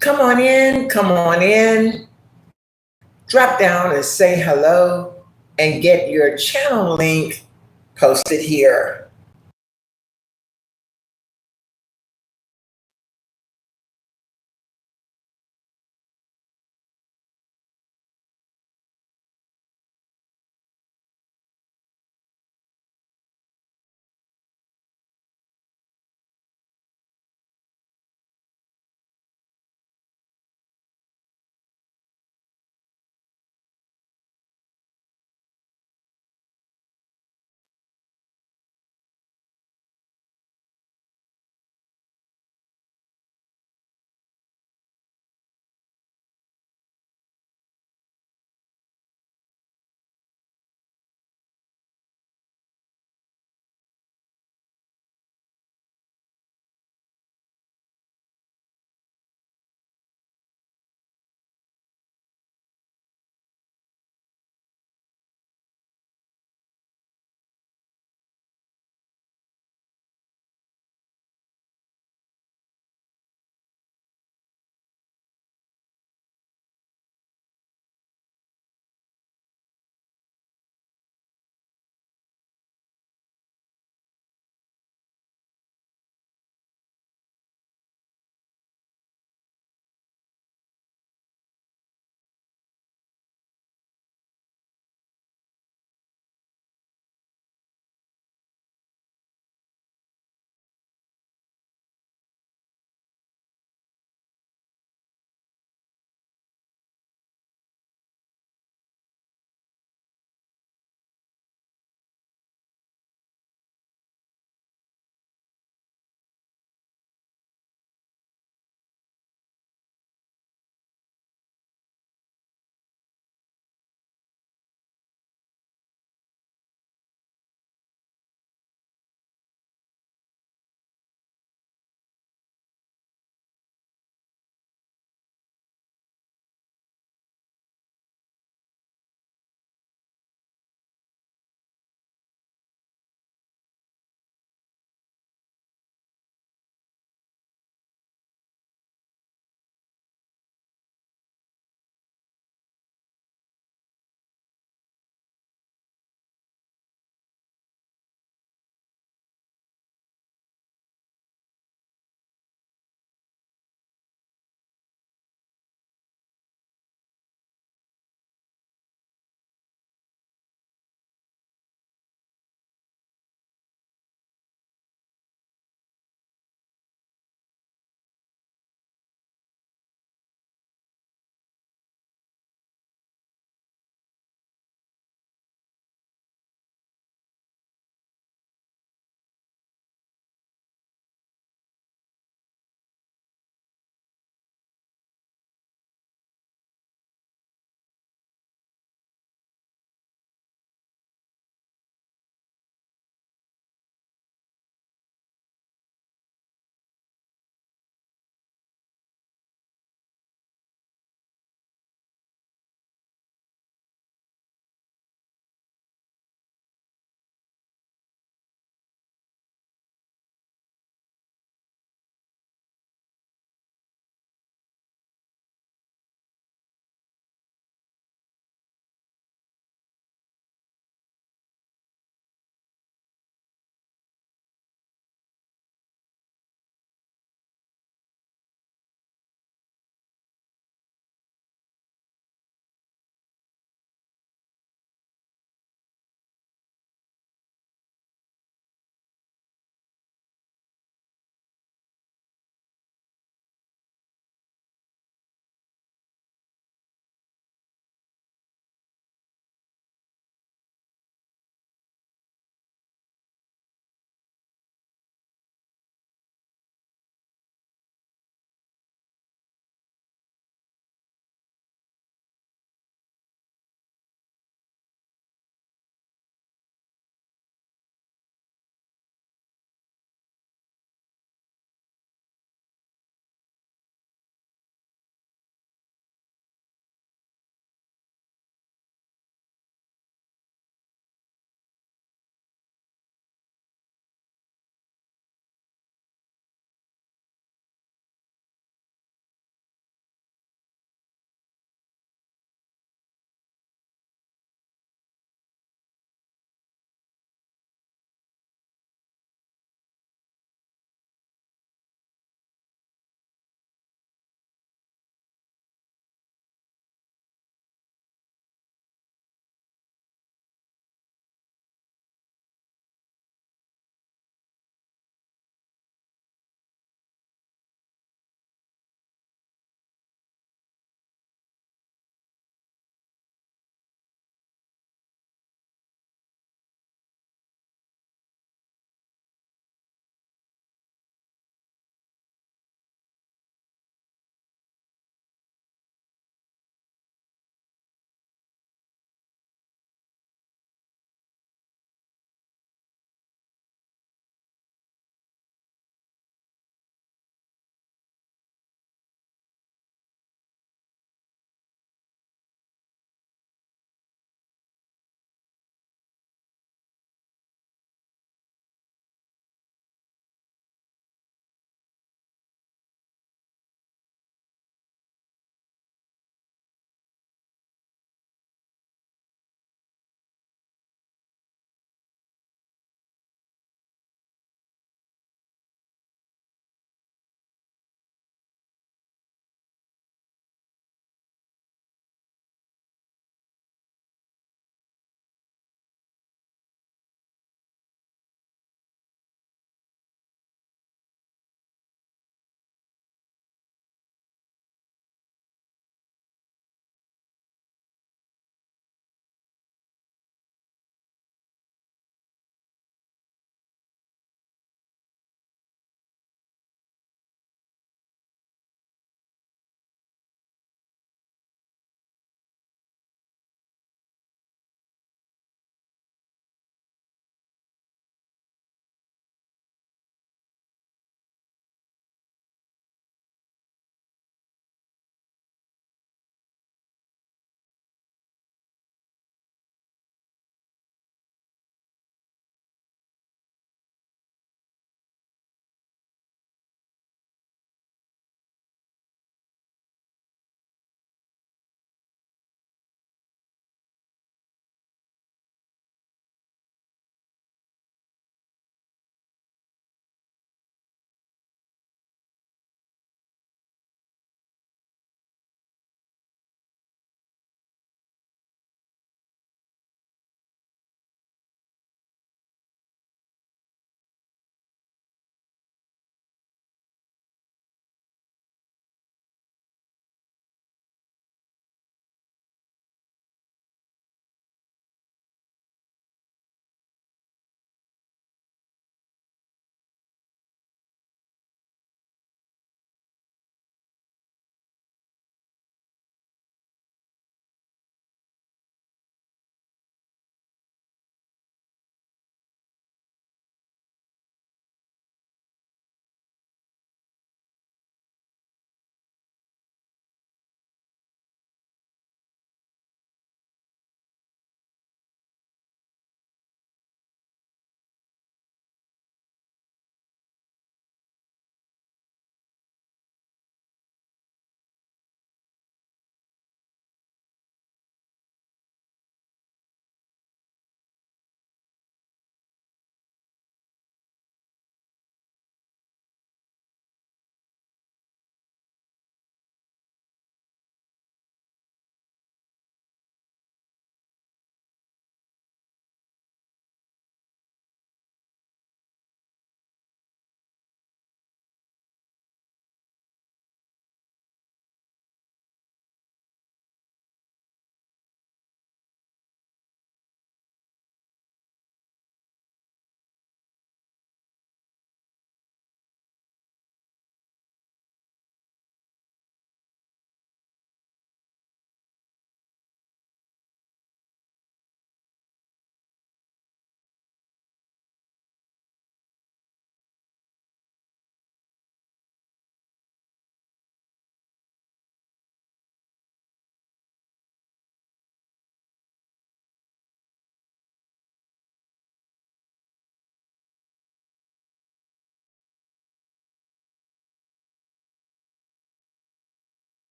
Come on in, come on in, drop down and say hello and get your channel link posted here.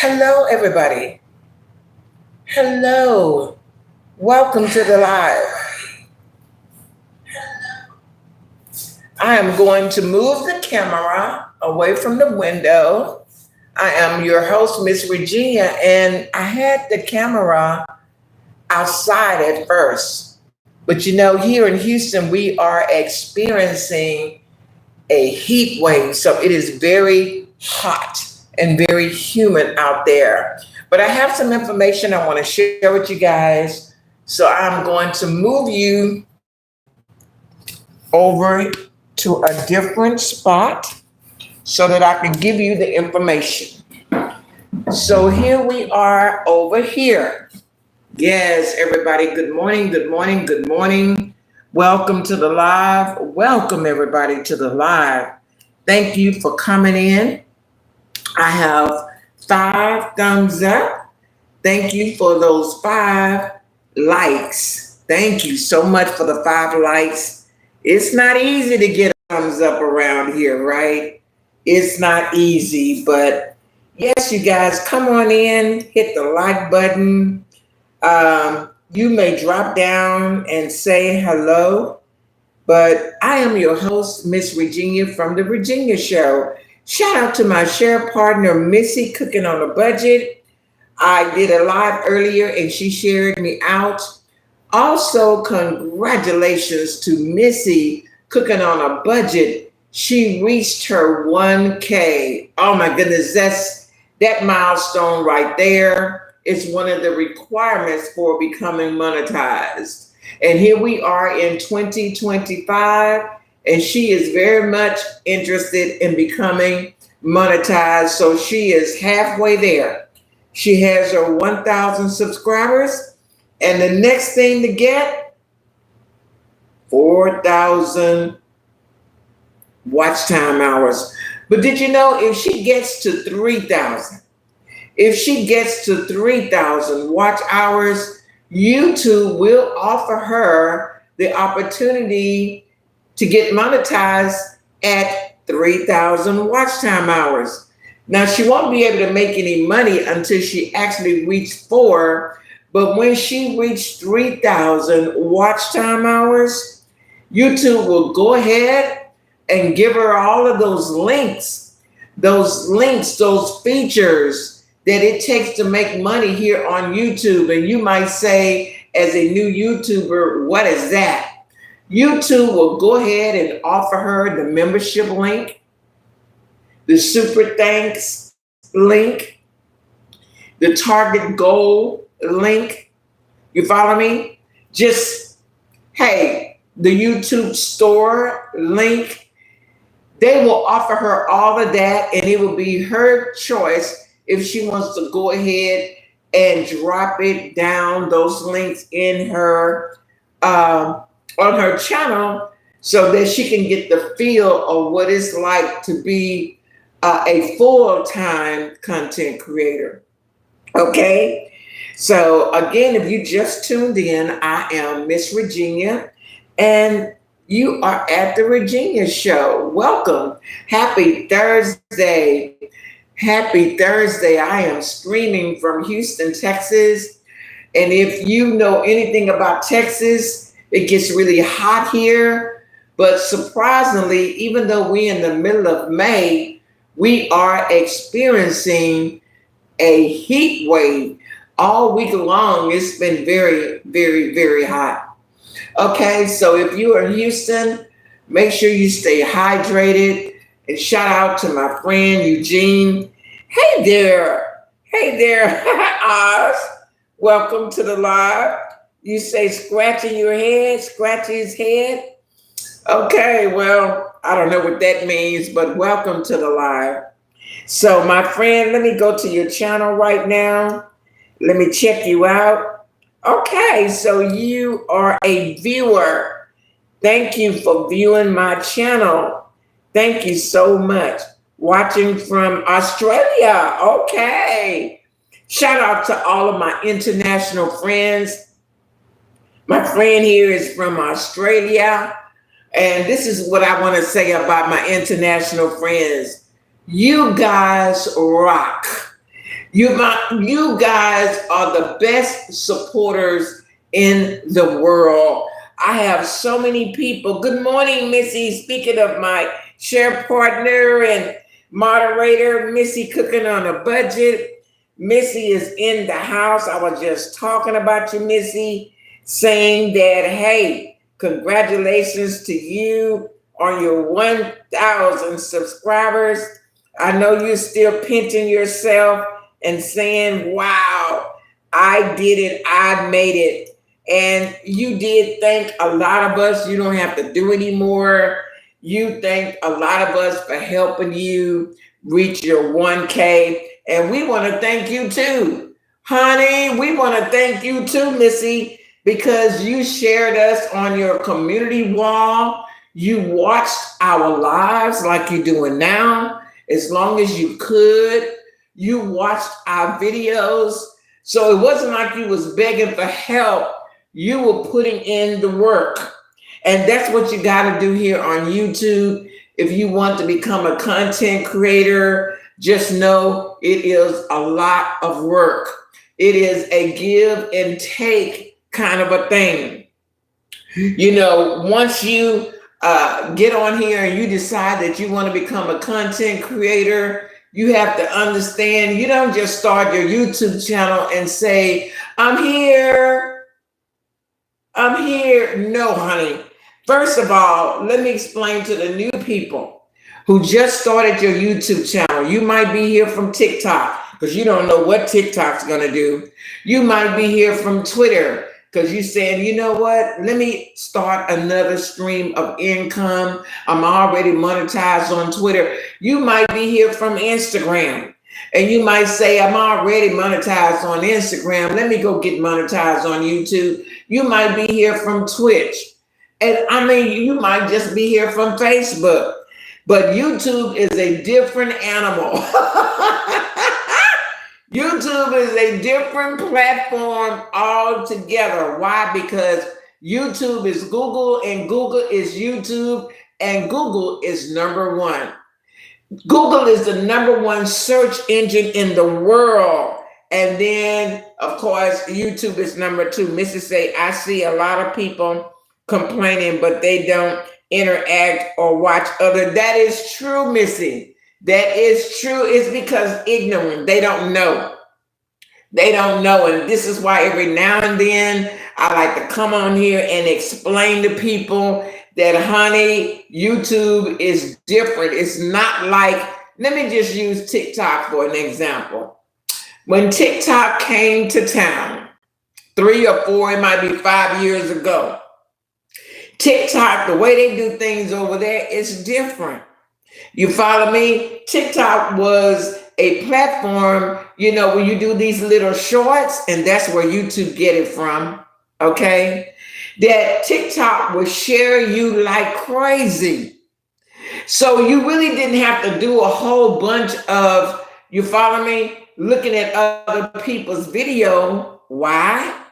Hello, everybody. Hello. Welcome to the live. I am going to move the camera away from the window. I am your host, Miss Regina, and I had the camera outside at first. But here in Houston, we are experiencing a heat wave. So it is very hot and very humid out there. But I have some information I want to share with you guys. So I'm going to move you over to a different spot so that I can give you the information. So here we are over here. Yes, everybody, good morning, good morning, good morning. Welcome to the live. Welcome, everybody, to the live. Thank you for coming in. I have 5 thumbs up. Thank you for those 5 likes. Thank you so much for the 5 likes. It's not easy to get a thumbs up around here, right? It's not easy, but yes, you guys, come on in, hit the like button. You may drop down and say hello, but I am your host, Miss Regina from The Virginia Show. Shout out to my share partner, Missy, Cooking on a Budget. I did a live earlier and she shared me out. Also, congratulations to Missy, Cooking on a Budget. She reached her 1K. Oh my goodness, that's that milestone right there. It's one of the requirements for becoming monetized. And here we are in 2025, and she is very much interested in becoming monetized. So she is halfway there. She has her 1,000 subscribers, and the next thing to get, 4,000 watch time hours. But did you know if she gets to 3,000, if she gets to 3,000 watch hours, YouTube will offer her the opportunity to get monetized at 3,000 watch time hours. Now, she won't be able to make any money until she actually reaches 4, but when she reaches 3,000 watch time hours, YouTube will go ahead and give her all of those features that it takes to make money here on YouTube. And you might say, as a new YouTuber, what is that? YouTube will go ahead and offer her the membership link, the super thanks link, the target goal link. You follow me? Just, hey, the YouTube store link. They will offer her all of that, and it will be her choice if she wants to go ahead and drop it down, those links in her on her channel, so that she can get the feel of what it's like to be a full-time content creator. Okay, so again, if you just tuned in, I am Miss Regina, and you are at The Virginia Show. Welcome. Happy Thursday. Happy Thursday. I am streaming from Houston, Texas. And if you know anything about Texas, it gets really hot here. But surprisingly, even though we're in the middle of May, we are experiencing a heat wave all week long. It's been very, very, very hot. Okay, so if you are in Houston, make sure you stay hydrated. And shout out to my friend Eugene. Hey there. Hey there, Oz. Welcome to the live. You say scratching your head, scratching his head. Okay, well, I don't know what that means, but welcome to the live. So my friend, let me go to your channel right now. Let me check you out. Okay, so you are a viewer. Thank you for viewing my channel. Thank you so much. Watching from Australia. Okay. Shout out to all of my international friends. My friend here is from Australia. And this is what I want to say about my international friends. You guys rock. You guys are the best supporters in the world. I have so many people. Good morning, Missy. Speaking of my share partner and moderator, Missy cooking on a budget. Missy is in the house. I was just talking about you, Missy, saying that, hey, congratulations to you on your 1,000 subscribers. I know you're still pinching yourself and saying, wow, I did it, I made it. And you did thank a lot of us. You don't have to do anymore. You thank a lot of us for helping you reach your 1K. And we want to thank you too. Honey, we want to thank you too, Missy, because you shared us on your community wall. You watched our lives like you're doing now, as long as you could. You watched our videos. So it wasn't like you was begging for help. You were putting in the work. And that's what you got to do here on YouTube. If you want to become a content creator, just know it is a lot of work. It is a give and take kind of a thing. You know, once you get on here and you decide that you want to become a content creator, you have to understand you don't just start your YouTube channel and say, I'm here. I'm here. No, honey. First of all, let me explain to the new people who just started your YouTube channel. You might be here from TikTok because you don't know what TikTok's going to do. You might be here from Twitter because you're saying, you know what, let me start another stream of income. I'm already monetized on Twitter. You might be here from Instagram and you might say, I'm already monetized on Instagram. Let me go get monetized on YouTube. You might be here from Twitch. And I mean, you might just be here from Facebook. But YouTube is a different animal. YouTube is a different platform altogether. Why? Because YouTube is Google and Google is YouTube and Google is number one. Google is the number one search engine in the world. And then, of course, YouTube is number two. Mrs. Say, I see a lot of people complaining, but they don't interact or watch other. That is true, Missy. That is true. It's because ignorant. They don't know. They don't know. And this is why every now and then I like to come on here and explain to people that, honey, YouTube is different. It's not like, let me just use TikTok for an example. When TikTok came to town, 3 or 4, it might be 5 years ago, TikTok, the way they do things over there is different. You follow me? TikTok was a platform, you know, where you do these little shorts, and that's where YouTube get it from, okay? That TikTok will share you like crazy. So you really didn't have to do a whole bunch of, you follow me, looking at other people's video. Why?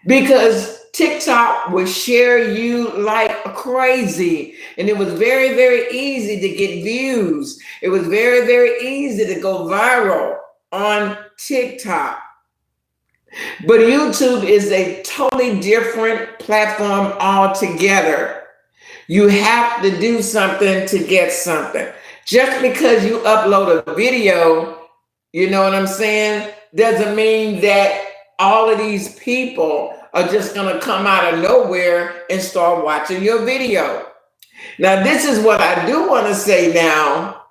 Because TikTok will share you like crazy. And it was very, very easy to get views. It was very, very easy to go viral on TikTok. But YouTube is a totally different platform altogether. You have to do something to get something. Just because you upload a video, you know what I'm saying, doesn't mean that all of these people are just going to come out of nowhere and start watching your video. Now, this is what I do want to say now.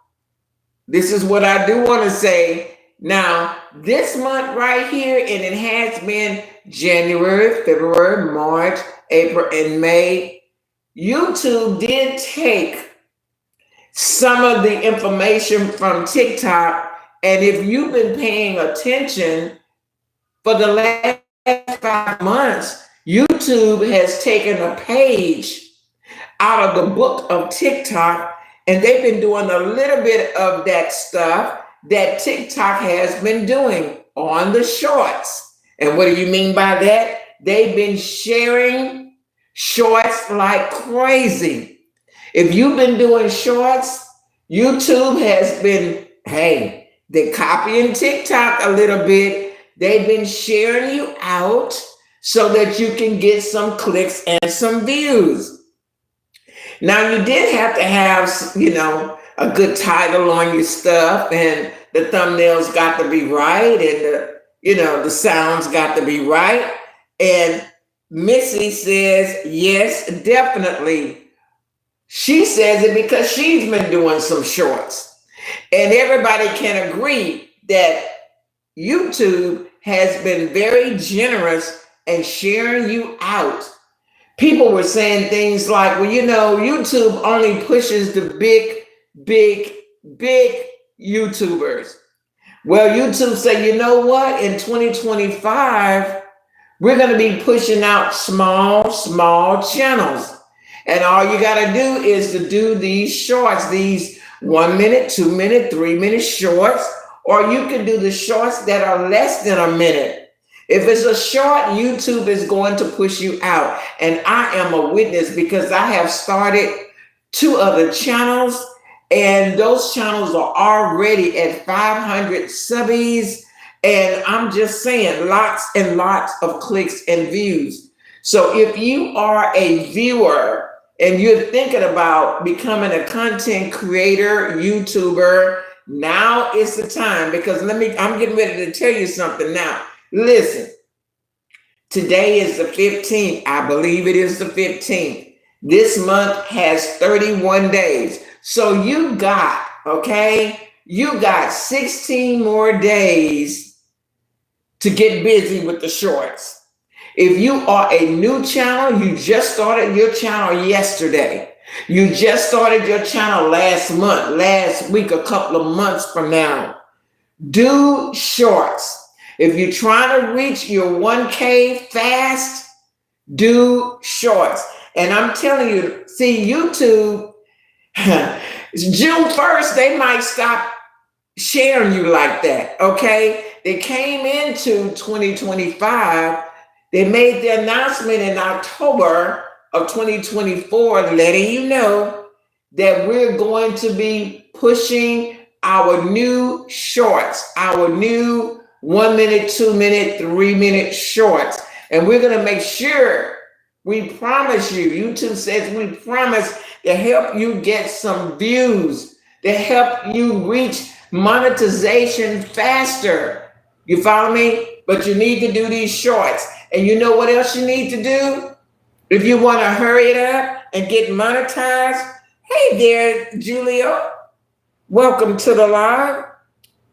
This is what I do want to say now. This month right here, and it has been January, February, March, April, and May, YouTube did take some of the information from TikTok. And if you've been paying attention for the last 5 months, YouTube has taken a page out of the book of TikTok, and they've been doing a little bit of that stuff that TikTok has been doing on the shorts. And what do you mean by that? They've been sharing shorts like crazy. If you've been doing shorts, YouTube has been, hey, They're copying TikTok a little bit. They've been sharing you out so that you can get some clicks and some views. Now, you did have to have, a good title on your stuff, and the thumbnails got to be right, and the sounds got to be right. And Missy says, yes, definitely. She says it because she's been doing some shorts. And everybody can agree that YouTube has been very generous in sharing you out. People were saying things like, well, YouTube only pushes the big YouTubers. Well, YouTube said, you know what? In 2025, we're going to be pushing out small channels. And all you got to do is to do these shorts, these 1 minute, 2 minute, 3 minute shorts, or you can do the shorts that are less than a minute. If it's a short, YouTube is going to push you out. And I am a witness because I have started 2 other channels, and those channels are already at 500 subbies. And I'm just saying, lots and lots of clicks and views. So if you are a viewer and you're thinking about becoming a content creator, YouTuber, now is the time, because I'm getting ready to tell you something now. Listen, today is the 15th. I believe it is the 15th. This month has 31 days. So you got 16 more days to get busy with the shorts. If you are a new channel, you just started your channel yesterday. You just started your channel last month, last week, a couple of months from now. Do shorts. If you're trying to reach your 1K fast, do shorts. And I'm telling you, see, YouTube, June 1st, they might stop sharing you like that, okay? They came into 2025. They made the announcement in October of 2024, letting you know that we're going to be pushing our new shorts, our new 1 minute, 2 minute, 3 minute shorts. And we're going to make sure, we promise you, YouTube says we promise to help you get some views, to help you reach monetization faster. You follow me? But you need to do these shorts. And you know what else you need to do? If you want to hurry it up and get monetized, hey there, Julio. Welcome to the live.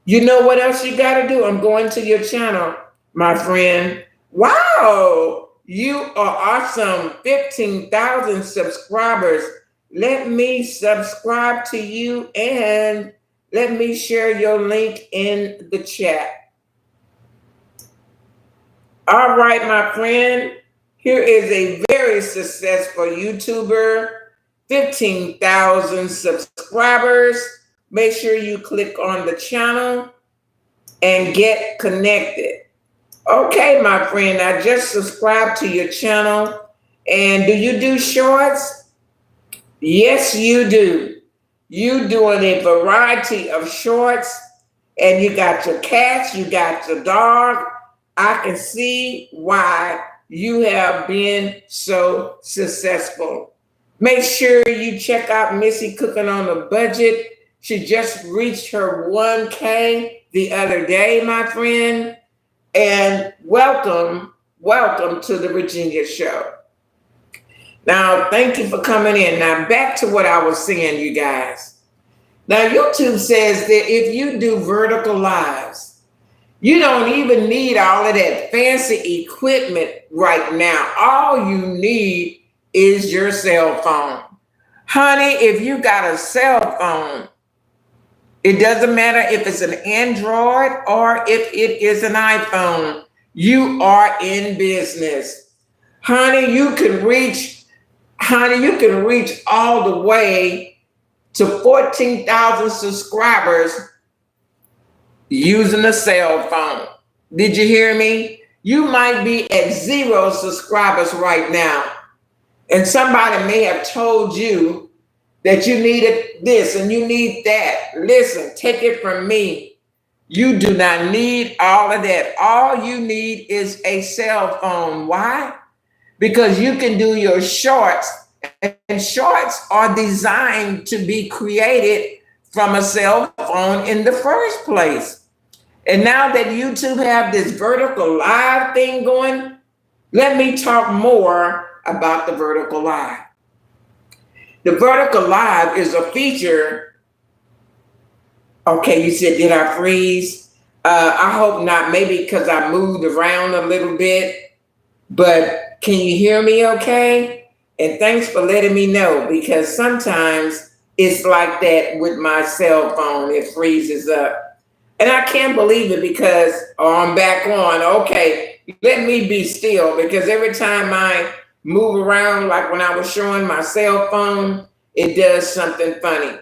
You know what else you got to do? I'm going to your channel, my friend. Wow, you are awesome. 15,000 subscribers. Let me subscribe to you and let me share your link in the chat. All right, my friend, here is a very successful YouTuber, 15,000 subscribers. Make sure you click on the channel and get connected. Okay, my friend, I just subscribed to your channel. And do you do shorts? Yes, you do. You doing a variety of shorts, and you got your cats, you got your dog. I can see why you have been so successful. Make sure you check out Missy Cooking on a Budget. She just reached her 1K the other day, my friend. And welcome to the Virginia Show. Now, thank you for coming in. Now, back to what I was saying, you guys. Now, YouTube says that if you do vertical lives, you don't even need all of that fancy equipment right now. All you need is your cell phone. Honey, if you got a cell phone, it doesn't matter if it's an Android or if it is an iPhone, you are in business. Honey, you can reach all the way to 14,000 subscribers using a cell phone. Did you hear me? You might be at 0 subscribers right now. And somebody may have told you that you needed this and you need that. Listen, take it from me. You do not need all of that. All you need is a cell phone. Why? Because you can do your shorts, and shorts are designed to be created from a cell phone in the first place. And now that YouTube have this vertical live thing going, let me talk more about the vertical live. The vertical live is a feature. Okay, you said, did I freeze? I hope not, maybe because I moved around a little bit, but can you hear me okay? And thanks for letting me know, because sometimes it's like that with my cell phone, it freezes up. And I can't believe it because, oh, I'm back on. Okay, let me be still, because every time I move around, like when I was showing my cell phone, it does something funny.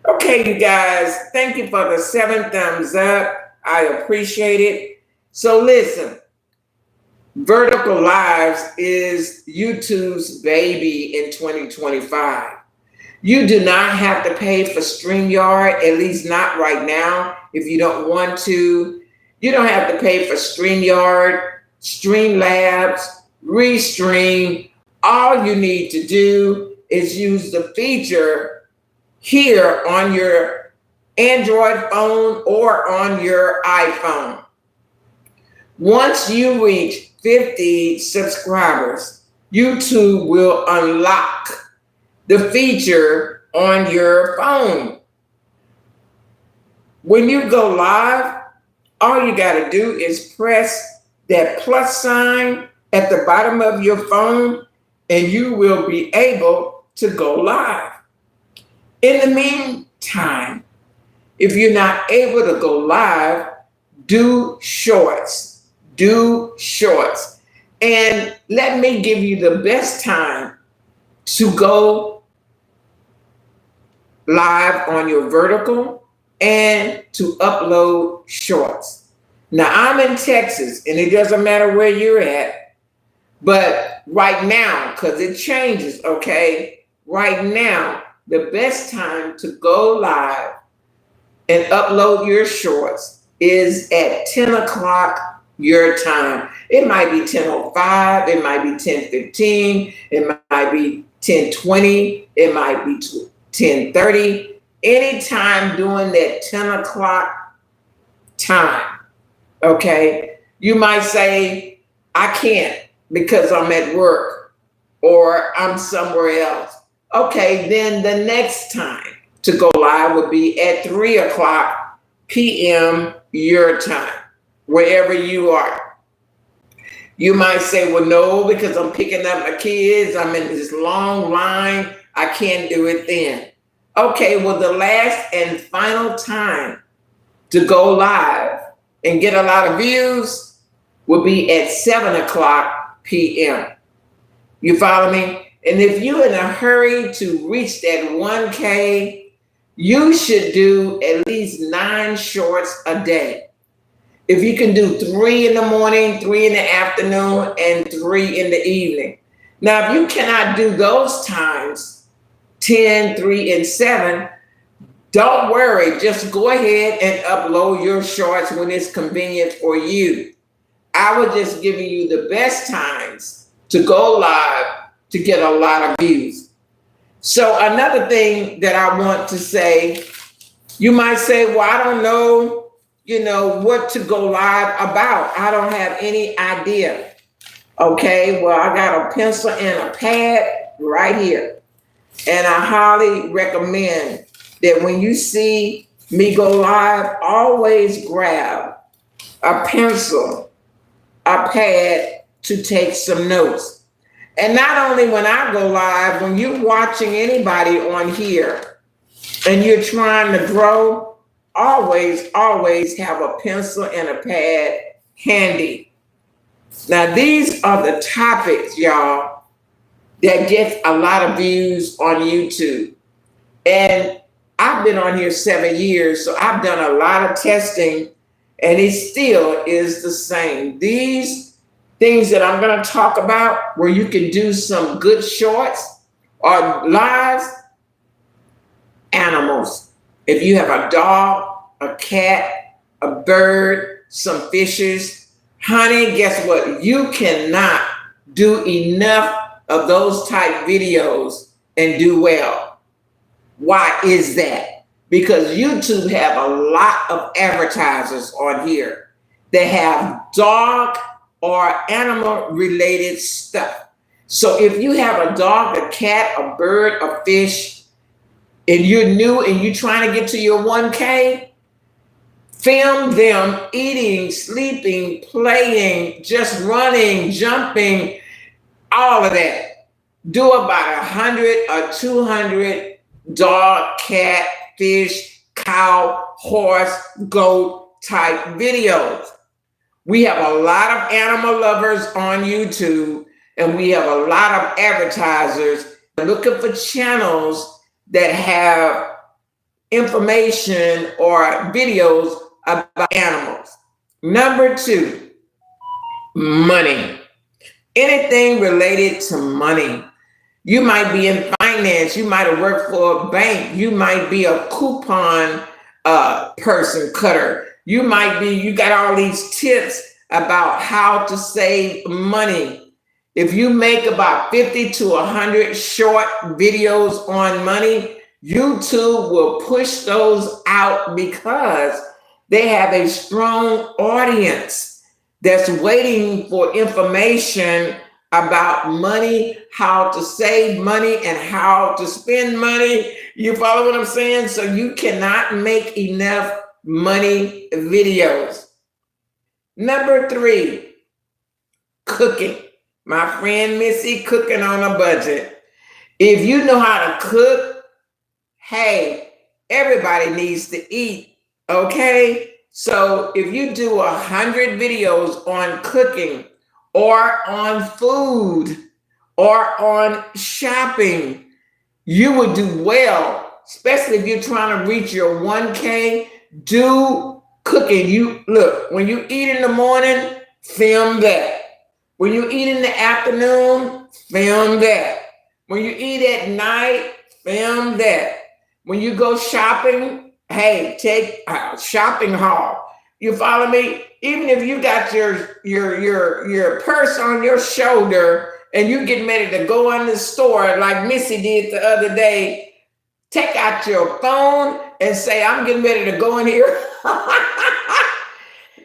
Okay, you guys, thank you for the 7 thumbs up. I appreciate it. So listen, Vertical Lives is YouTube's baby in 2025. You do not have to pay for StreamYard, at least not right now. If you don't want to, you don't have to pay for StreamYard, Streamlabs, Restream. All you need to do is use the feature here on your Android phone or on your iPhone. Once you reach 50 subscribers, YouTube will unlock the feature on your phone. When you go live, all you got to do is press that plus sign at the bottom of your phone, and you will be able to go live. In the meantime, if you're not able to go live, do shorts. Do shorts. And let me give you the best time to go live on your vertical and to upload shorts. Now, I'm in Texas, and it doesn't matter where you're at, but right now, because it changes, okay? Right now, the best time to go live and upload your shorts is at 10 o'clock your time. It might be 10:05, it might be 10:15, it might be 10:20, it might be 10:30. Anytime during that 10 o'clock time, okay? You might say, I can't because I'm at work or I'm somewhere else. Okay, then the next time to go live would be at 3 o'clock p.m. your time, wherever you are. You might say, well, no, because I'm picking up my kids, I'm in this long line, I can't do it then. Okay, well, the last and final time to go live and get a lot of views will be at 7 o'clock p.m. You follow me? And if you're in a hurry to reach that 1K, you should do at least 9 shorts a day. If you can do 3 in the morning, 3 in the afternoon, and 3 in the evening. Now, if you cannot do those times, 10, 3, and 7, don't worry. Just go ahead and upload your shorts when it's convenient for you. I was just giving you the best times to go live to get a lot of views. So another thing that I want to say, you might say, well, I don't know, what to go live about. I don't have any idea. Okay, well, I got a pencil and a pad right here. And I highly recommend that when you see me go live, always grab a pencil, a pad to take some notes. And not only when I go live, when you're watching anybody on here and you're trying to grow, always have a pencil and a pad handy. Now, these are the topics, y'all, that get a lot of views on YouTube. And I've been on here 7 years, so I've done a lot of testing, and it still is the same. These things that I'm going to talk about, where you can do some good shorts or lives, animals. If you have a dog, a cat, a bird, some fishes. Honey, guess what? You cannot do enough of those type videos and do well. Why is that? Because YouTube have a lot of advertisers on here. They have dog or animal related stuff. So if you have a dog, a cat, a bird, a fish, and you're new and you're trying to get to your 1K, film them eating, sleeping, playing, just running, jumping, all of that. Do about 100 or 200 dog, cat, fish, cow, horse, goat type videos. We have a lot of animal lovers on YouTube, and we have a lot of advertisers looking for channels that have information or videos about animals. Number 2, money. Anything related to money. You might be in finance. You might have worked for a bank. You might be a coupon person cutter. You got all these tips about how to save money. If you make about 50 to 100 short videos on money, YouTube will push those out because they have a strong audience that's waiting for information about money, how to save money, and how to spend money. You follow what I'm saying? So you cannot make enough money videos. Number 3, cooking. My friend Missy, cooking on a budget. If you know how to cook, hey, everybody needs to eat, okay? So if you do 100 videos on cooking or on food or on shopping, you would do well, especially if you're trying to reach your 1K. Do cooking. You look, when you eat in the morning, film that. When you eat in the afternoon, film that. When you eat at night, film that. When you go shopping, hey, take a shopping haul. You follow me? Even if you got your purse on your shoulder and you getting ready to go in the store like Missy did the other day, take out your phone and say, I'm getting ready to go in here.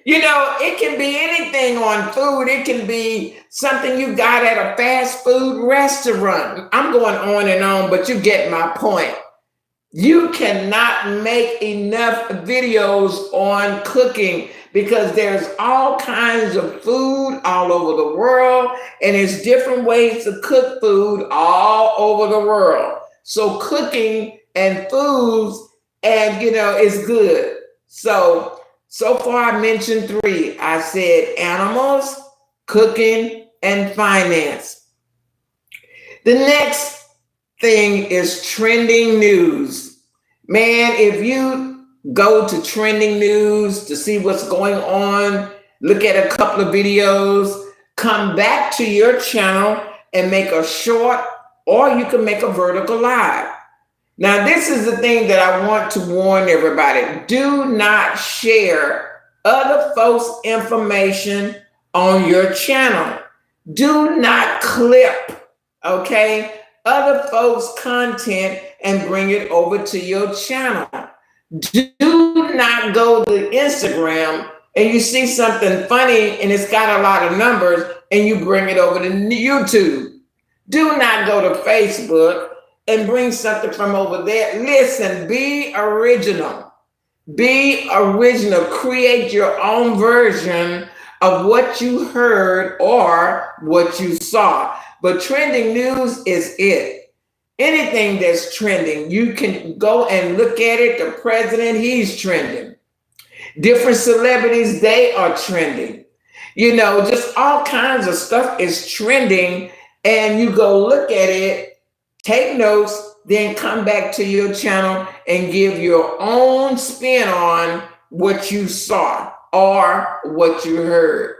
You know, it can be anything on food. It can be something you got at a fast food restaurant. I'm going on and on, but you get my point. You cannot make enough videos on cooking because there's all kinds of food all over the world, and there's different ways to cook food all over the world. So cooking and foods, and is good. So far I mentioned 3. I said animals, cooking, and finance. The next thing is trending news. Man, if you go to trending news to see what's going on, look at a couple of videos, come back to your channel and make a short, or you can make a vertical live. Now, this is the thing that I want to warn everybody. Do not share other folks' information on your channel. Do not clip, okay, other folks' content and bring it over to your channel. Do not go to Instagram and you see something funny and it's got a lot of numbers and you bring it over to YouTube. Do not go to Facebook and bring something from over there. Listen, be original. Be original. Create your own version of what you heard or what you saw. But trending news is it. Anything that's trending, you can go and look at it. The president, he's trending. Different celebrities, they are trending. Just all kinds of stuff is trending. And you go look at it, take notes, then come back to your channel and give your own spin on what you saw or what you heard.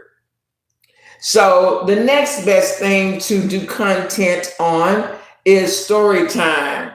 So the next best thing to do content on is story time.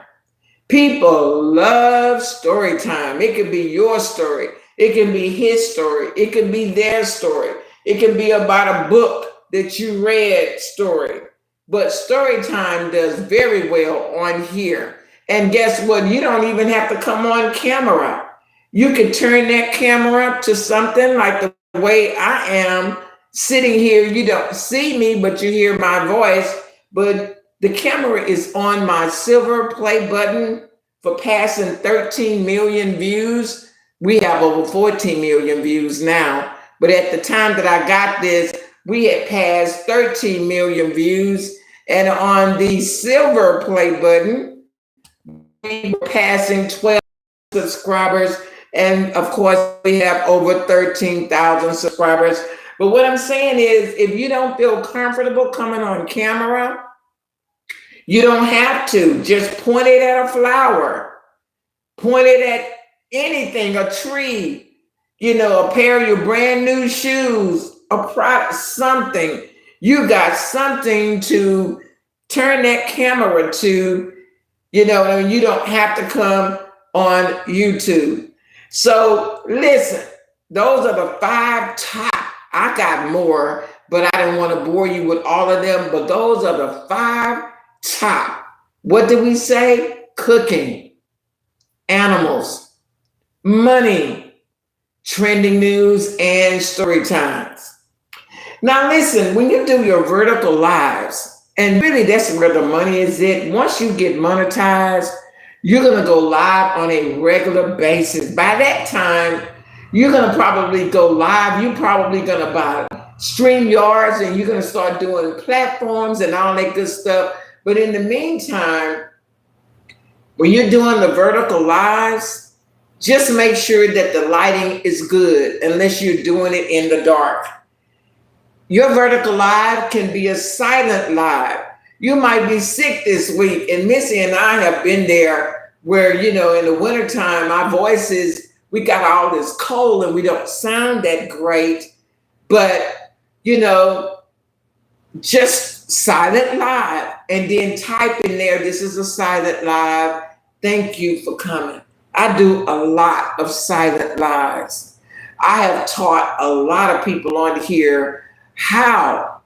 People love story time. It could be your story. It can be his story. It can be their story. It can be about a book that you read story. But story time does very well on here. And guess what? You don't even have to come on camera. You can turn that camera up to something like the way I am sitting here. You don't see me, but you hear my voice. But the camera is on my silver play button for passing 13 million views. We have over 14 million views now. But at the time that I got this, we had passed 13 million views. And on the silver play button, we were passing 12 subscribers. And of course, we have over 13,000 subscribers. But what I'm saying is, if you don't feel comfortable coming on camera, you don't have to. Just point it at a flower, point it at anything, a tree, a pair of your brand new shoes, a product, something. You got something to turn that camera to, you don't have to come on YouTube. So listen, those are the 5 top. I got more, but I didn't want to bore you with all of them. But those are the 5 top. What did we say? Cooking, animals, money, trending news, and story times. Now listen, when you do your vertical lives, and really that's where the money is at. Once you get monetized, you're going to go live on a regular basis. By that time, you're going to probably go live. You're probably going to buy StreamYards, and you're going to start doing platforms and all that good stuff. But in the meantime, when you're doing the vertical lives, just make sure that the lighting is good, unless you're doing it in the dark. Your vertical live can be a silent live. You might be sick this week, and Missy and I have been there where, in the wintertime, our voices, we got all this cold and we don't sound that great, but, just silent live, and then type in there, this is a silent live. Thank you for coming. I do a lot of silent lives. I have taught a lot of people on here how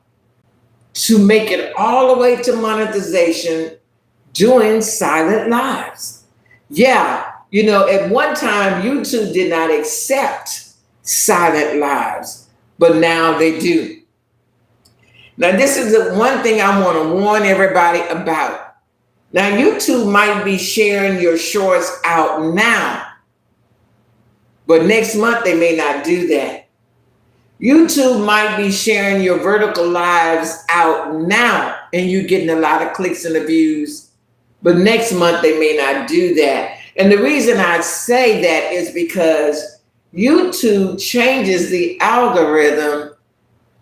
to make it all the way to monetization doing silent lives. Yeah, at one time, YouTube did not accept silent lives, but now they do. Now, this is the one thing I want to warn everybody about. Now, YouTube might be sharing your shorts out now, but next month they may not do that. YouTube might be sharing your vertical lives out now, and you're getting a lot of clicks and the views, but next month they may not do that. And the reason I say that is because YouTube changes the algorithm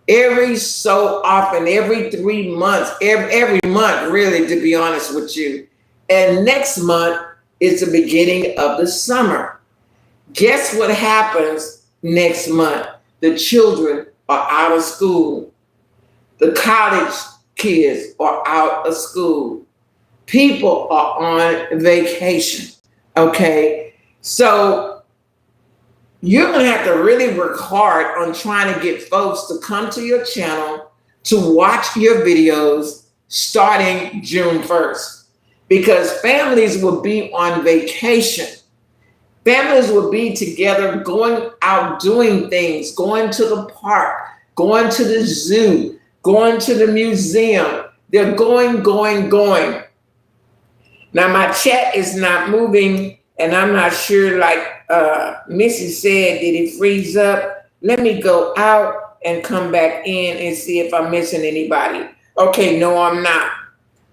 every so often, every 3 months, every month, really, to be honest with you. And next month is the beginning of the summer. Guess what happens next month? The children are out of school. The college kids are out of school. People are on vacation. Okay, so you're going to have to really work hard on trying to get folks to come to your channel to watch your videos starting June 1st, because families will be on vacation. Families will be together, going out doing things, going to the park, going to the zoo, going to the museum. They're going. Now, my chat is not moving, and I'm not sure, like Missy said, did it freeze up? Let me go out and come back in and see if I'm missing anybody. Okay, no, I'm not.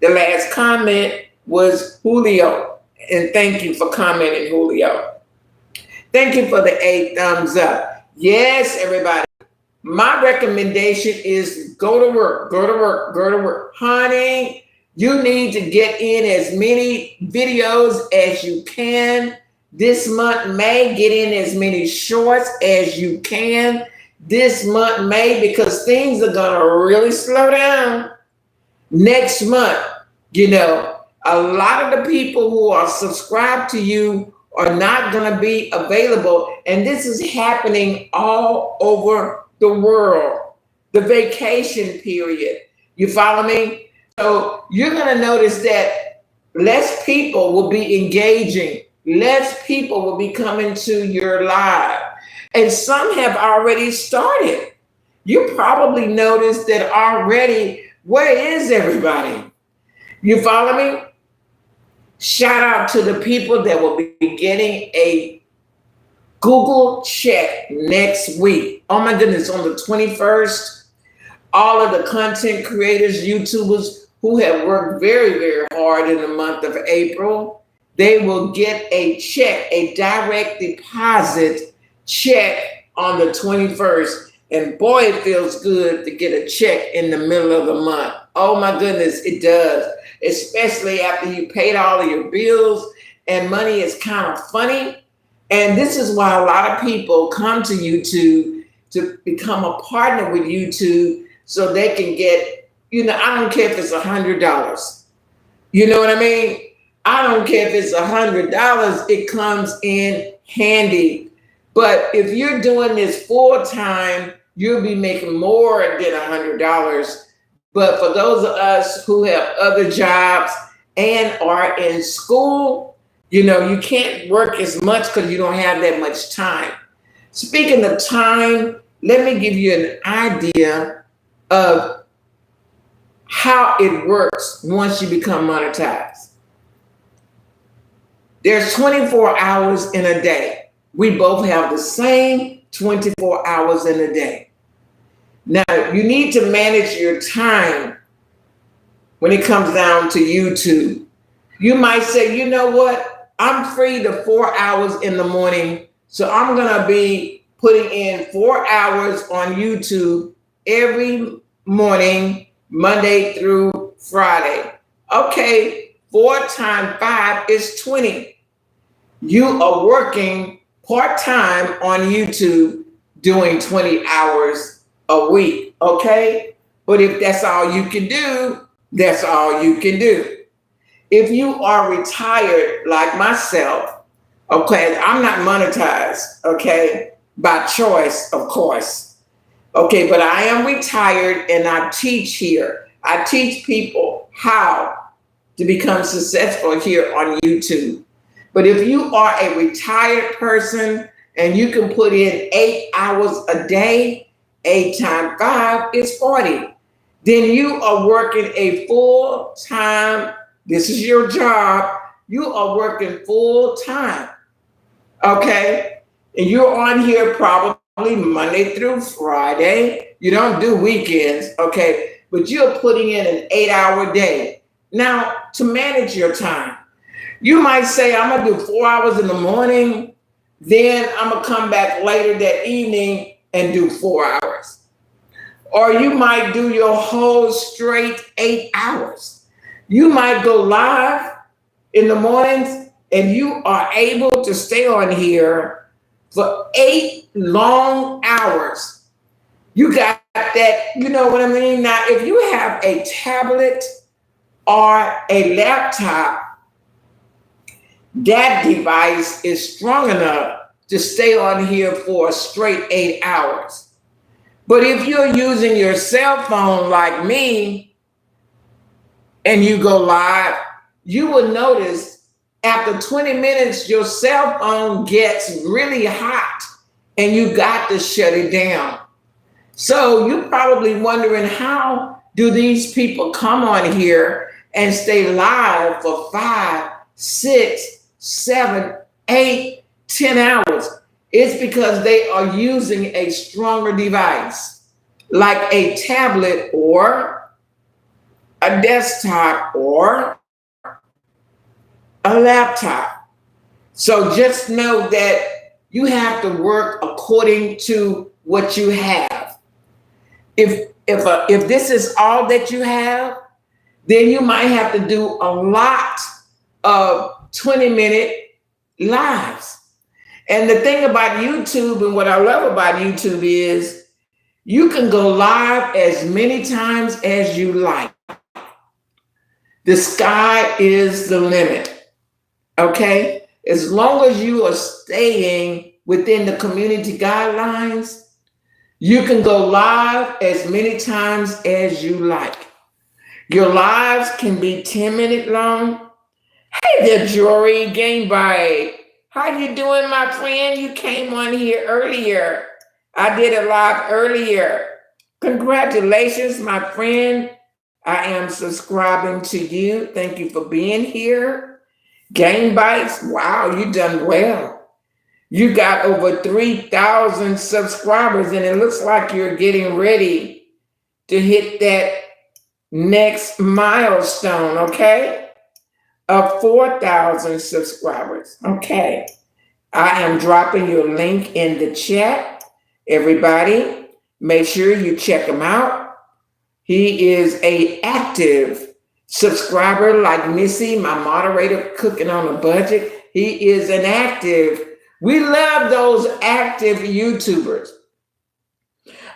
The last comment was Julio, and thank you for commenting, Julio. Thank you for the 8 thumbs up. Yes, everybody. My recommendation is go to work. Honey, you need to get in as many videos as you can. This month, May, get in as many shorts as you can. This month, May, because things are going to really slow down. Next month, a lot of the people who are subscribed to you are not going to be available. And this is happening all over the world. The vacation period. You follow me? So you're going to notice that less people will be engaging, less people will be coming to your live. And some have already started. You probably noticed that already. Where is everybody? You follow me? Shout out to the people that will be getting a Google check next week. Oh my goodness, on the 21st, all of the content creators, YouTubers who have worked very, very hard in the month of April, they will get a check, a direct deposit check on the 21st. And boy, it feels good to get a check in the middle of the month. Oh my goodness, it does. Especially after you paid all of your bills and money is kind of funny. And this is why a lot of people come to YouTube to become a partner with YouTube so they can get, I don't care if it's $100. You know what I mean? I don't care if it's $100, it comes in handy. But if you're doing this full time, you'll be making more than $100. But for those of us who have other jobs and are in school, you can't work as much because you don't have that much time. Speaking of time, let me give you an idea of how it works once you become monetized. There's 24 hours in a day. We both have the same 24 hours in a day. Now, you need to manage your time when it comes down to YouTube. You might say, you know what? I'm free to 4 hours in the morning, so I'm going to be putting in 4 hours on YouTube every morning, Monday through Friday. Okay, 4 times 5 is 20. You are working part-time on YouTube doing 20 hours a week, okay? But if that's all you can do, that's all you can do. If you are retired like myself, okay, I'm not monetized, okay, by choice, of course. Okay, but I am retired and I teach here. I teach people how to become successful here on YouTube. But if you are a retired person and you can put in 8 hours a day, 8 times 5 is 40. Then you are working a full-time, this is your job, you are working full-time, okay? And you're on here probably Monday through Friday. You don't do weekends, okay? But you're putting in an 8-hour day. Now, to manage your time, you might say, I'm gonna do 4 hours in the morning, then I'm gonna come back later that evening and do 4 hours. Or you might do your whole straight 8 hours. You might go live in the mornings and you are able to stay on here for 8 long hours. You got that, you know what I mean? Now, if you have a tablet or a laptop, that device is strong enough to stay on here for a straight 8 hours. But if you're using your cell phone like me and you go live, you will notice after 20 minutes, your cell phone gets really hot and you got to shut it down. So you're probably wondering, how do these people come on here and stay live for 5, 6, 7, 8, 10 hours? It's because they are using a stronger device, like a tablet or a desktop or a laptop. So just know that you have to work according to what you have. If this is all that you have, then you might have to do a lot of 20-minute lives. And the thing about YouTube, and what I love about YouTube, is you can go live as many times as you like. The sky is the limit, okay? As long as you are staying within the community guidelines, you can go live as many times as you like. Your lives can be 10 minutes long. Hey there, Jory Gamebite. How you doing, my friend? You came on here earlier. I did it live earlier. Congratulations, my friend. I am subscribing to you. Thank you for being here. Game Bites, wow, you done well. You got over 3,000 subscribers, and it looks like you're getting ready to hit that next milestone, okay? Of 4,000 subscribers. Okay. I am dropping your link in the chat. Everybody, make sure you check him out. He is a active subscriber like Missy, my moderator, cooking on a budget. He is an active. We love those active YouTubers.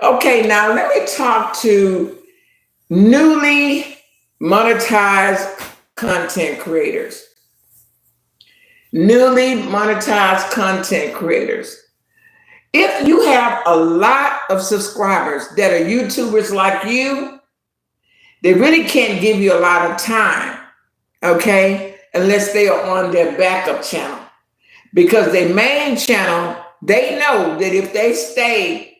Okay, now let me talk to newly monetized content creators. Newly monetized content creators. If you have a lot of subscribers that are YouTubers like you, they really can't give you a lot of time, okay, unless they are on their backup channel. Because their main channel, they know that if they stay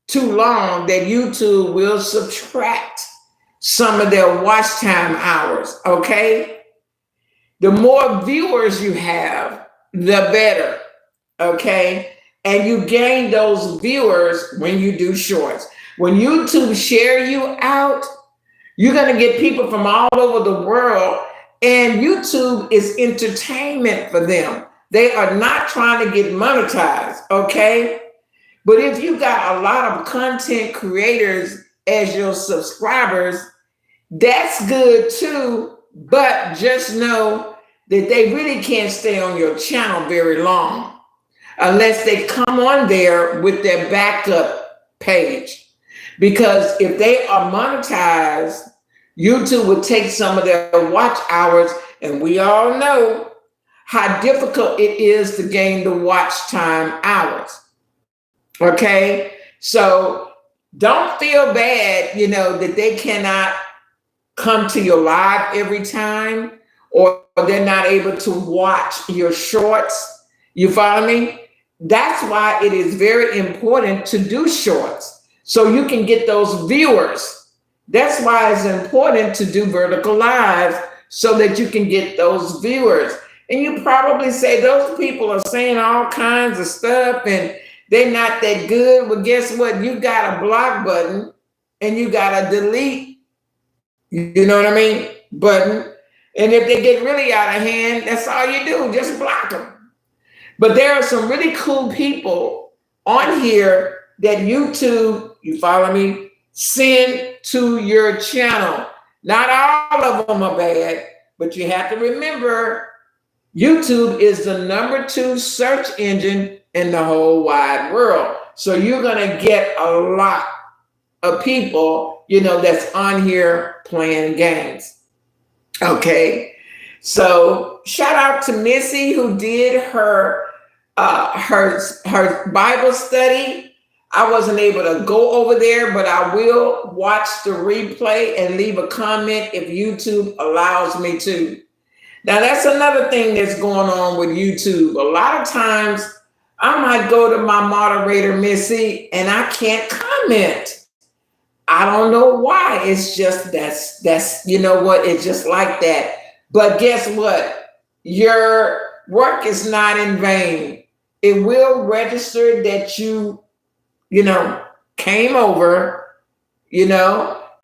too long, that YouTube will subtract some of their watch time hours, okay? The more viewers you have, the better, okay? And you gain those viewers when you do shorts. When YouTube share you out, you're gonna get people from all over the world, and YouTube is entertainment for them. They are not trying to get monetized, okay? But if you got a lot of content creators as your subscribers, that's good too, but just know that they really can't stay on your channel very long unless they come on there with their backup page. Because if they are monetized, YouTube would take some of their watch hours, and we all know how difficult it is to gain the watch time hours. Okay? So don't feel bad, that they cannot come to your live every time, or they're not able to watch your shorts. You follow me? That's why it is very important to do shorts so you can get those viewers. That's why it's important to do vertical lives so that you can get those viewers. And you probably say those people are saying all kinds of stuff and they're not that good. Well, guess what? You got a block button and you got a delete, you know what I mean, button. And if they get really out of hand, that's all you do, just block them. But there are some really cool people on here that YouTube, you follow me, send to your channel. Not all of them are bad, but you have to remember YouTube is the #2 search engine in the whole wide world. So you're going to get a lot of people, that's on here playing games. Okay. So shout out to Missy who did her Bible study. I wasn't able to go over there, but I will watch the replay and leave a comment if YouTube allows me to. Now, that's another thing that's going on with YouTube. A lot of times I might go to my moderator, Missy, and I can't comment. I don't know why. It's just that's you know what? It's just like that. But guess what? Your work is not in vain. It will register that you came over,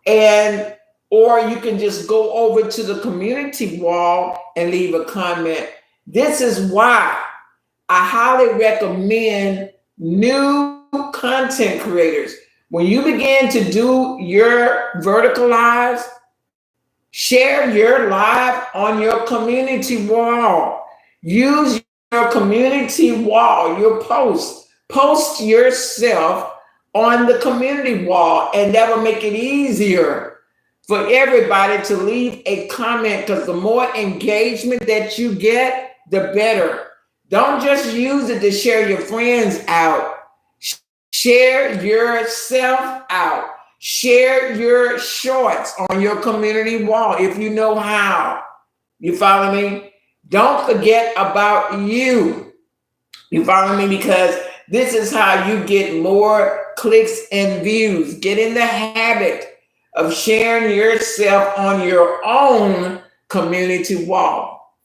and or you can just go over to the community wall and leave a comment. This is why I highly recommend new content creators. When you begin to do your vertical lives, share your live on your community wall. Use your community wall, your post. Post yourself on the community wall, and that will make it easier for everybody to leave a comment, because the more engagement that you get, the better. Don't just use it to share your friends out. Share yourself out. Share your shorts on your community wall if you know how. You follow me? Don't forget about you. You follow me? Because this is how you get more clicks and views. Get in the habit of sharing yourself on your own community wall.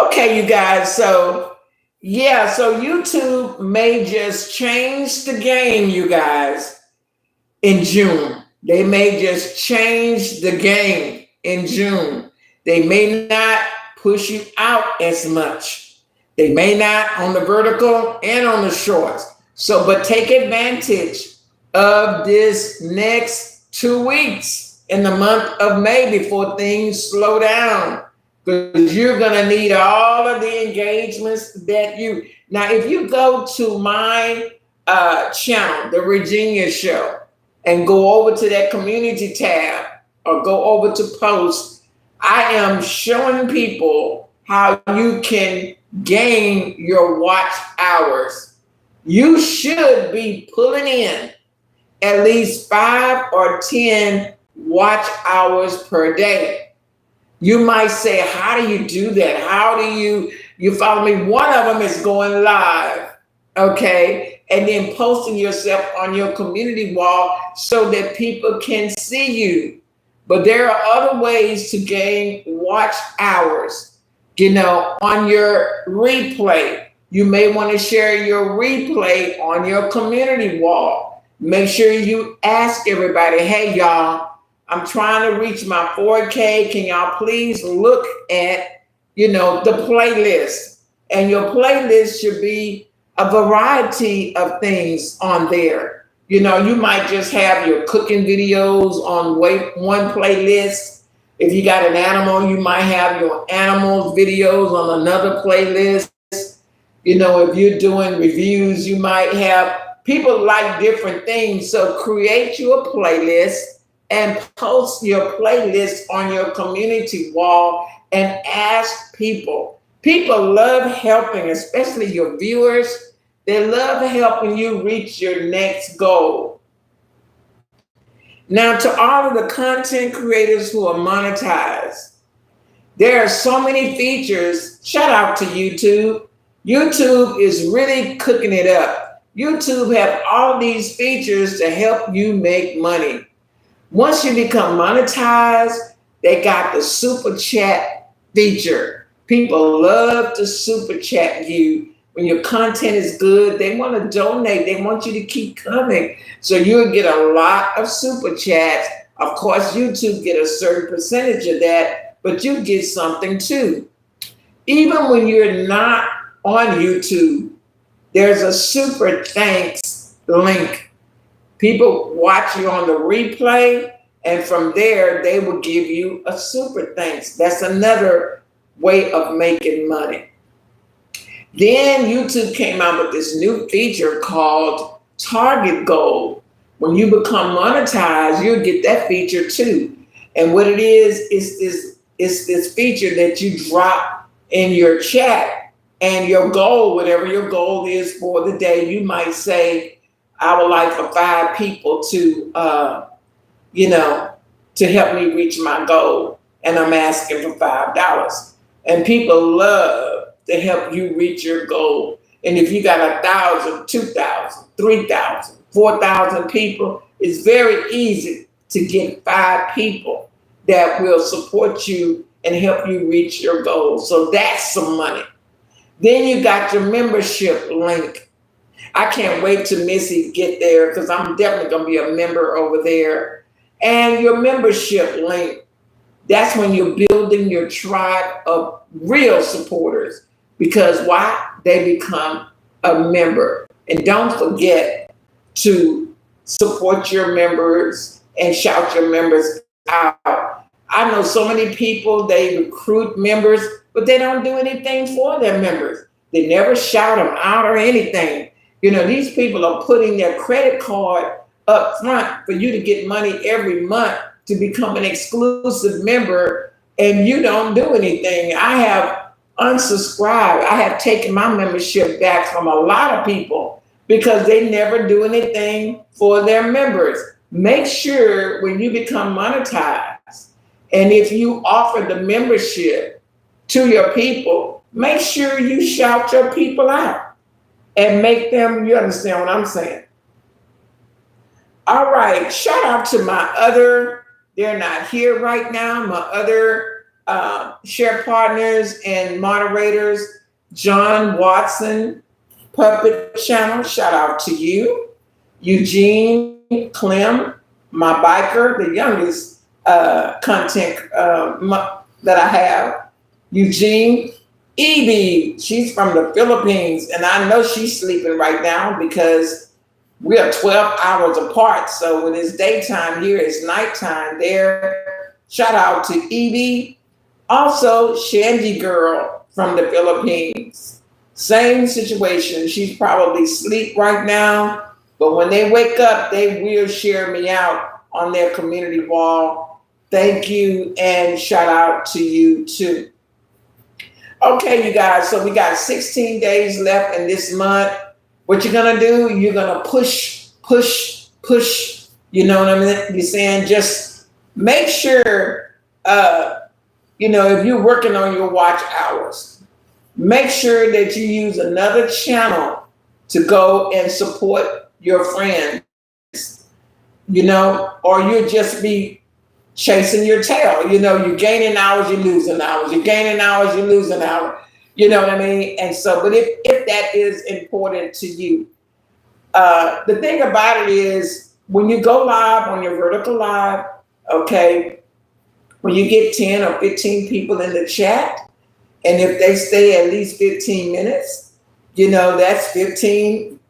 Okay, you guys. So, yeah, so YouTube may just change the game, you guys, in June. They may just change the game in June. They may not push you out as much. They may not on the vertical and on the shorts. So, but take advantage of this next 2 weeks in the month of May before things slow down. Because you're going to need all of the engagements that you. Now, if you go to my channel, The Virginia Show, and go over to that community tab or go over to posts, I am showing people how you can gain your watch hours. You should be pulling in at least 5 or 10 watch hours per day. You might say, how do you do that? How do you follow me? One of them is going live, okay? And then posting yourself on your community wall so that people can see you. But there are other ways to gain watch hours, on your replay. You may want to share your replay on your community wall. Make sure you ask everybody, hey, y'all, I'm trying to reach my 4K. Can y'all please look at, the playlist? And your playlist should be a variety of things on there. You might just have your cooking videos on one playlist. If you got an animal, you might have your animals videos on another playlist. If you're doing reviews, you might have people like different things. So create you a playlist and post your playlist on your community wall and ask people. People love helping, especially your viewers. They love helping you reach your next goal. Now, to all of the content creators who are monetized, there are so many features. Shout out to YouTube. YouTube is really cooking it up. YouTube have all these features to help you make money. Once you become monetized, they got the super chat feature. People love to super chat you. When your content is good, they want to donate. They want you to keep coming. So you'll get a lot of super chats. Of course, YouTube get a certain percentage of that, but you get something too. Even when you're not on YouTube, there's a super thanks link. People watch you on the replay, and from there, they will give you a super thanks. That's another way of making money. Then YouTube came out with this new feature called Target Gold. When you become monetized, you'll get that feature too. And what it is this feature that you drop in your chat, and your goal, whatever your goal is for the day, you might say, I would like for 5 people to help me reach my goal. And I'm asking for $5. And people love to help you reach your goal. And if you got 1,000, 2,000, 3,000, 4,000 people, it's very easy to get 5 people that will support you and help you reach your goal. So that's some money. Then you got your membership link. I can't wait till Missy get there because I'm definitely going to be a member over there. And your membership link, that's when you're building your tribe of real supporters. Because why? They become a member. And don't forget to support your members and shout your members out. I know so many people, they recruit members, but they don't do anything for their members. They never shout them out or anything. These people are putting their credit card up front for you to get money every month to become an exclusive member, and you don't do anything. I have unsubscribe. I have taken my membership back from a lot of people because they never do anything for their members. Make sure when you become monetized and if you offer the membership to your people, make sure you shout your people out and make them, you understand what I'm saying? All right, shout out to my other, they're not here right now, my other share partners and moderators, John Watson, Puppet Channel, shout out to you. Eugene Clem, my biker, the youngest content that I have. Eugene, Evie, she's from the Philippines, and I know she's sleeping right now because we are 12 hours apart. So when it's daytime here, it's nighttime there. Shout out to Evie. Also, Shandy Girl from the Philippines. Same situation. She's probably asleep right now, but when they wake up, they will share me out on their community wall. Thank you, and shout out to you too. Okay, you guys, so we got 16 days left in this month. What you're gonna do, you're gonna push, you know what I mean? You're saying just make sure, if you're working on your watch hours, make sure that you use another channel to go and support your friends, or you'll just be chasing your tail. You're gaining hours, you're losing hours. You're gaining hours, you're losing hours. You know what I mean? And so, but if that is important to you, the thing about it is when you go live on your vertical live, okay, when you get 10 or 15 people in the chat, and if they stay at least 15 minutes, that's 15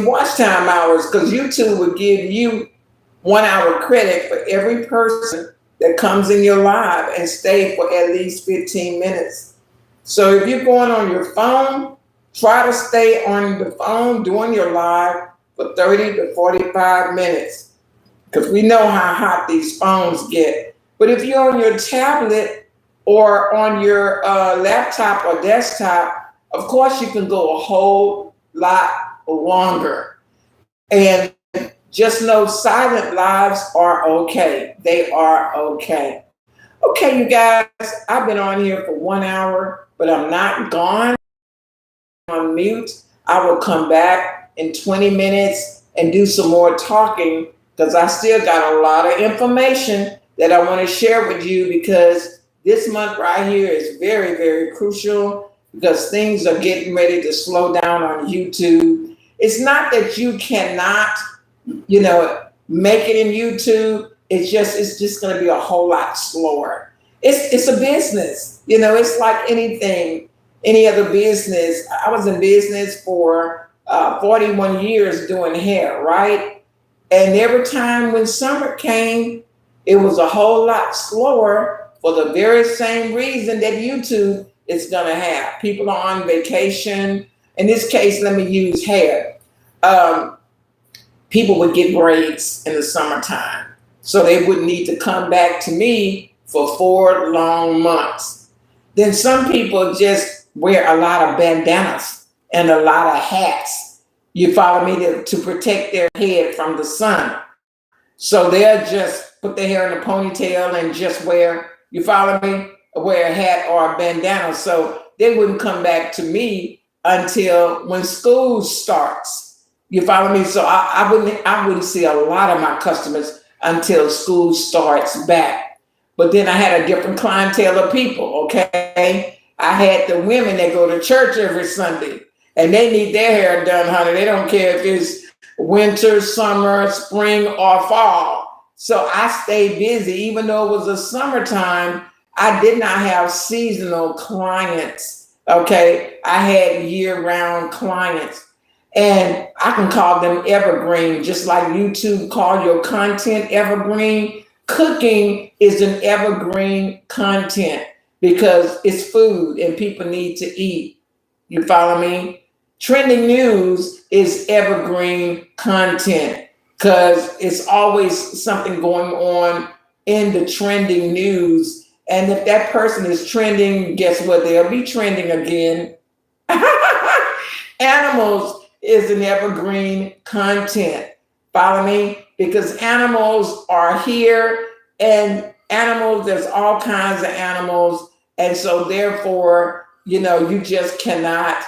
watch time hours, because YouTube will give you 1 hour credit for every person that comes in your live and stay for at least 15 minutes. So if you're going on your phone, try to stay on the phone doing your live for 30 to 45 minutes, because we know how hot these phones get. But if you're on your tablet or on your laptop or desktop, of course you can go a whole lot longer. And just know silent lives are okay. They are okay. Okay, you guys, I've been on here for 1 hour, but I'm not gone. On mute. I will come back in 20 minutes and do some more talking, because I still got a lot of information that I want to share with you, because this month right here is very, very crucial, because things are getting ready to slow down on YouTube. It's not that you cannot, make it in YouTube. It's just going to be a whole lot slower. It's a business. It's like anything, any other business. I was in business for 41 years doing hair, right? And every time when summer came, it was a whole lot slower for the very same reason that YouTube is going to have. People are on vacation. In this case, let me use hair. People would get braids in the summertime, so they wouldn't need to come back to me for 4 long months. Then some people just wear a lot of bandanas and a lot of hats. You follow me, to protect their head from the sun. So they'll just put their hair in a ponytail and just wear, you follow me, wear a hat or a bandana. So they wouldn't come back to me until when school starts. You follow me? So I wouldn't see a lot of my customers until school starts back. But then I had a different clientele of people, okay? I had the women that go to church every Sunday, and they need their hair done, honey. They don't care if it's winter, summer, spring, or fall. So I stayed busy. Even though it was a summertime, I did not have seasonal clients, okay? I had year-round clients. And I can call them evergreen, just like YouTube call your content evergreen. Cooking is an evergreen content because it's food and people need to eat. You follow me? Trending news is evergreen content because it's always something going on in the trending news. And if that person is trending, guess what? They'll be trending again. Animals is an evergreen content. Follow me? Because animals are here, and animals, there's all kinds of animals. And so therefore, you just cannot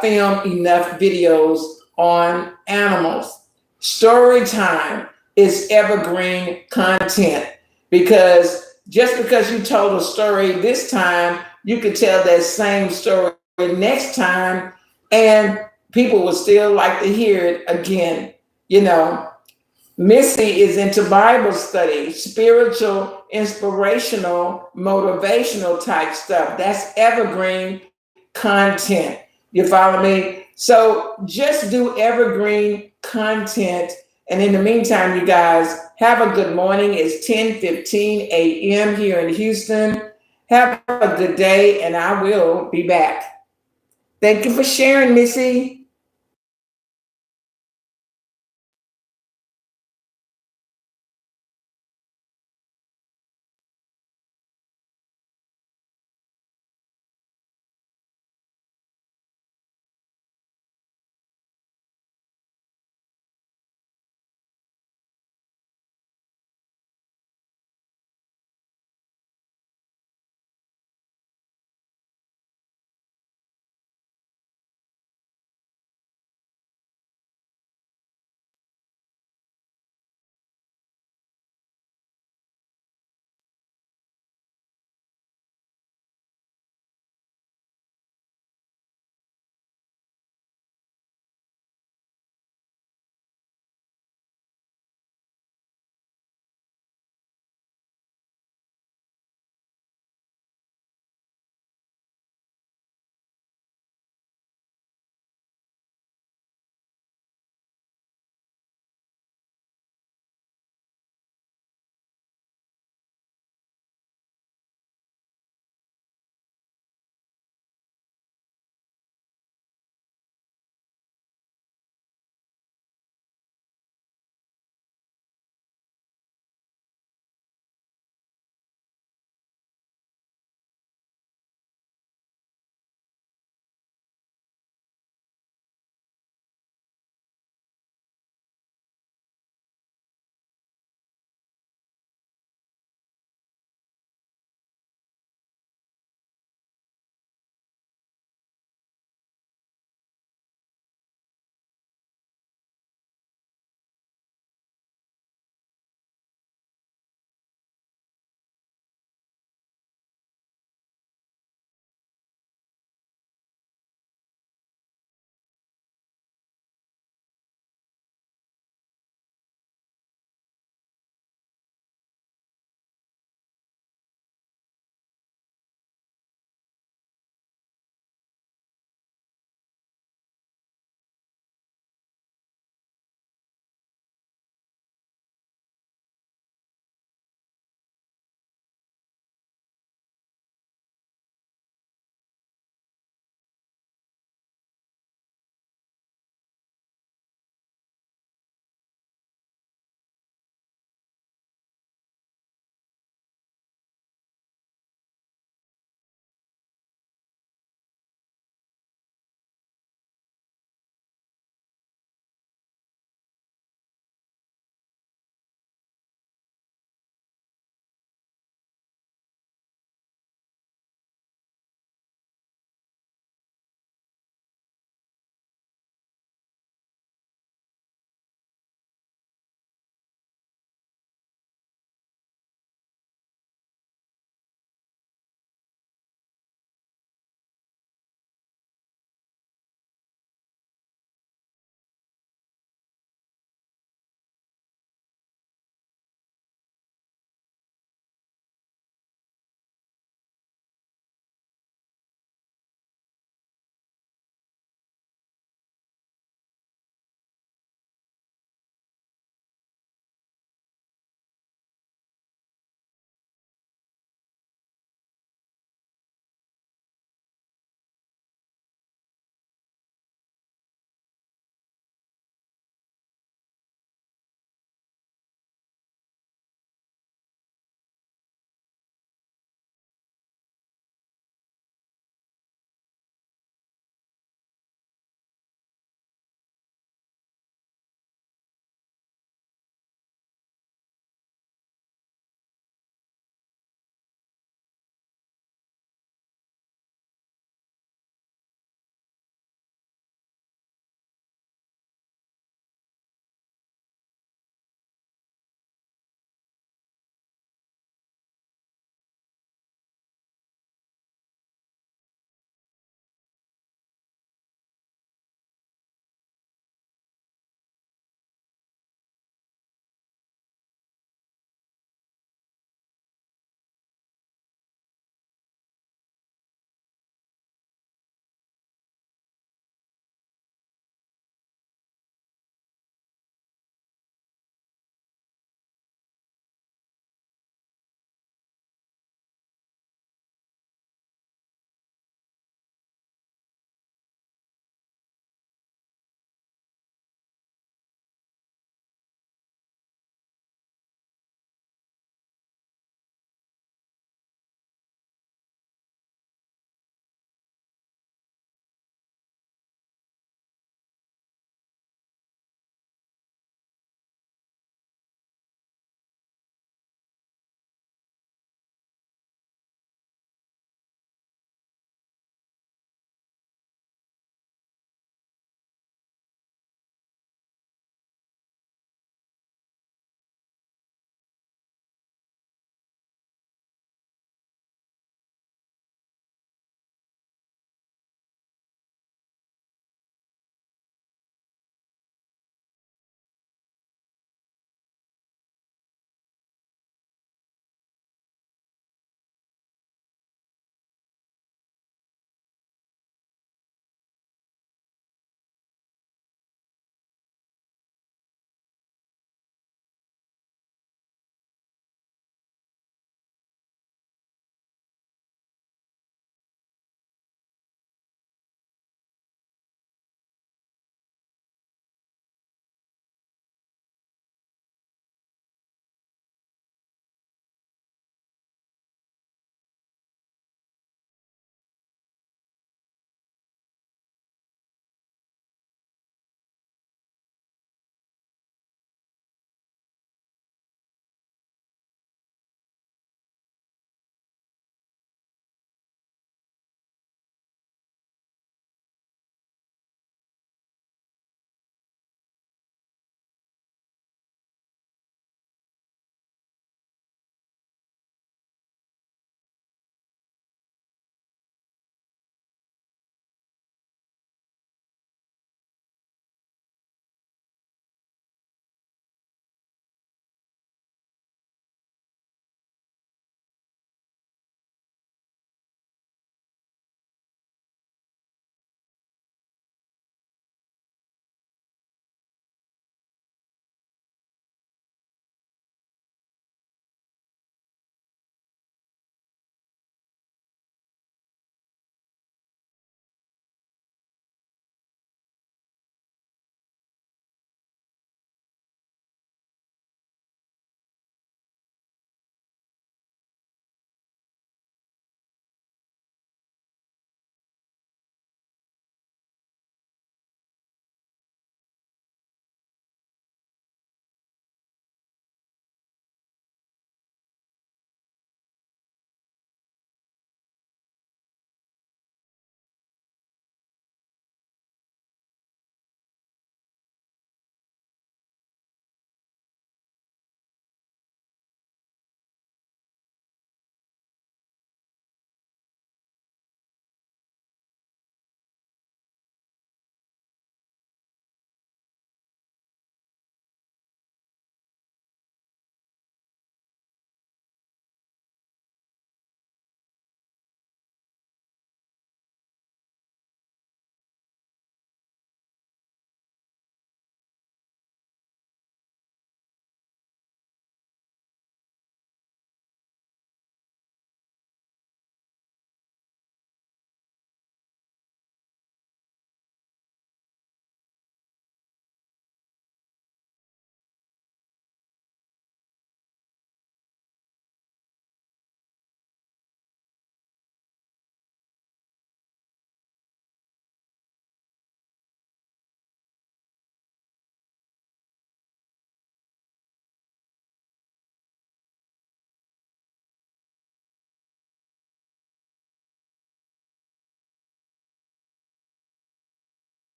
film enough videos on animals. Story time is evergreen content, because just because you told a story this time, you could tell that same story next time, and people will still like to hear it again. Missy is into Bible study, spiritual, inspirational, motivational type stuff. That's evergreen content. You follow me? So just do evergreen content. And in the meantime, you guys, have a good morning. It's 10:15 a.m. here in Houston. Have a good day, and I will be back. Thank you for sharing, Missy.